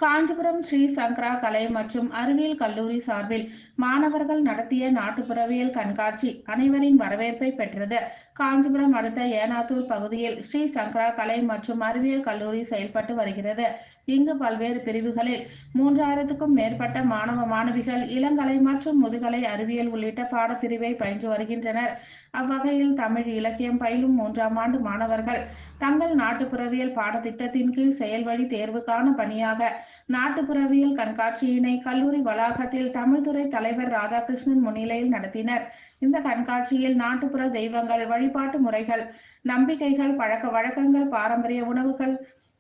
காஞ்சிபுரம் ஸ்ரீ சங்கரா கலை மற்றும் அறிவியல் கல்லூரி சார்பில் மாணவர்கள் நடத்திய நாட்டுப்புறவியல் கண்காட்சி அனைவரின் வரவேற்பை பெற்றது. காஞ்சிபுரம் அடுத்த ஏனாத்தூர் பகுதியில் ஸ்ரீ சங்கரா கலை மற்றும் அறிவியல் கல்லூரி செயல்பட்டு வருகிறது. இங்கு பல்வேறு பிரிவுகளில் 3000க்கும் மேற்பட்ட மாணவ மாணவிகள் இளங்கலை மற்றும் முதுகலை அறிவியல் உள்ளிட்ட பாடப்பிரிவை பயின்று வருகின்றனர். அவ்வகையில் தமிழ் இலக்கியம் பயிலும் 3ஆம் ஆண்டு மாணவர்கள் தங்கள் நாட்டுப்புறவியல் பாடத்திட்டத்தின் கீழ் செயல்வழி தேர்வுக்கான பணியாக நாட்டுப்புறவியல் கண்காட்சியினை கல்லூரி வளாகத்தில் தமிழ்துறை தலைவர் ராதாகிருஷ்ணன் முன்னிலையில் நடத்தினர். இந்த கண்காட்சியில் நாட்டுப்புற தெய்வங்கள், வழிபாட்டு முறைகள், நம்பிக்கைகள், பழக்க வழக்கங்கள், பாரம்பரிய உணவுகள்,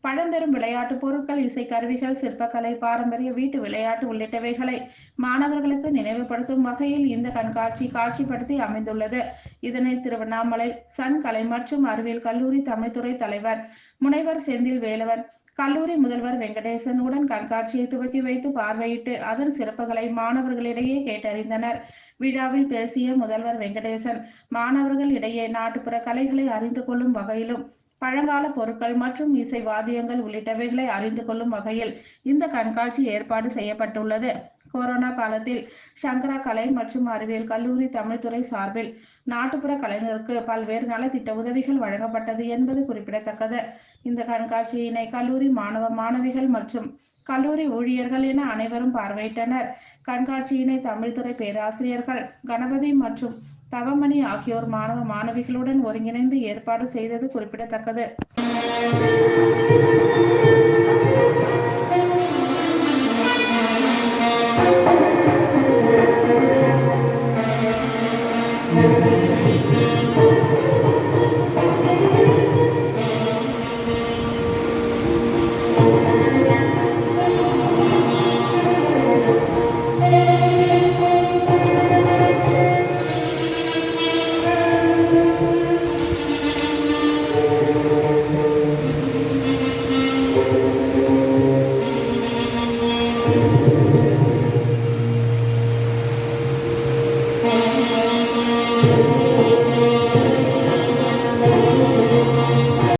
பழம்பெரும் விளையாட்டு பொருட்கள், இசைக்கருவிகள், சிற்பக்கலை, பாரம்பரிய வீட்டு விளையாட்டு உள்ளிட்டவைகளை மாணவர்களுக்கு நினைவுபடுத்தும் வகையில் இந்த கண்காட்சி காட்சிப்படுத்தி அமைந்துள்ளது. இதனை திருவண்ணாமலை சன் கலை மற்றும் அறிவியல் கல்லூரி தமிழ்துறை தலைவர் முனைவர் செந்தில் வேலவன், கல்லூரி முதல்வர் வெங்கடேசன் உடன் கண்காட்சியை துவக்கி வைத்து பார்வையிட்டு அதன் சிறப்புகளை மாணவர்களிடையே கேட்டறிந்தனர். விழாவில் பேசிய முதல்வர் வெங்கடேசன், மாணவர்கள் இடையே நாட்டுப்புற கலைகளை அறிந்து கொள்ளும் வகையிலும் பழங்கால பொருட்கள் மற்றும் இசை வாத்தியங்கள் உள்ளிட்டவைகளை அறிந்து கொள்ளும் வகையில் இந்த கண்காட்சி ஏற்பாடு செய்யப்பட்டுள்ளது. கொரோனா காலத்தில் சங்கரா கலை மற்றும் அறிவியல் கல்லூரி தமிழ்துறை சார்பில் நாட்டுப்புற கலைஞருக்கு பல்வேறு நலத்திட்ட உதவிகள் வழங்கப்பட்டது என்பது குறிப்பிடத்தக்கது. இந்த கண்காட்சியினை கல்லூரி மாணவ மாணவிகள் மற்றும் கல்லூரி ஊழியர்கள் என அனைவரும் பார்வையிட்டனர். கண்காட்சியினை தமிழ்துறை பேராசிரியர்கள் கணபதி மற்றும் தவமணி ஆகியோர் மாணவ மாணவிகளுடன் ஒருங்கிணைந்து ஏற்பாடு செய்தது குறிப்பிடத்தக்கது.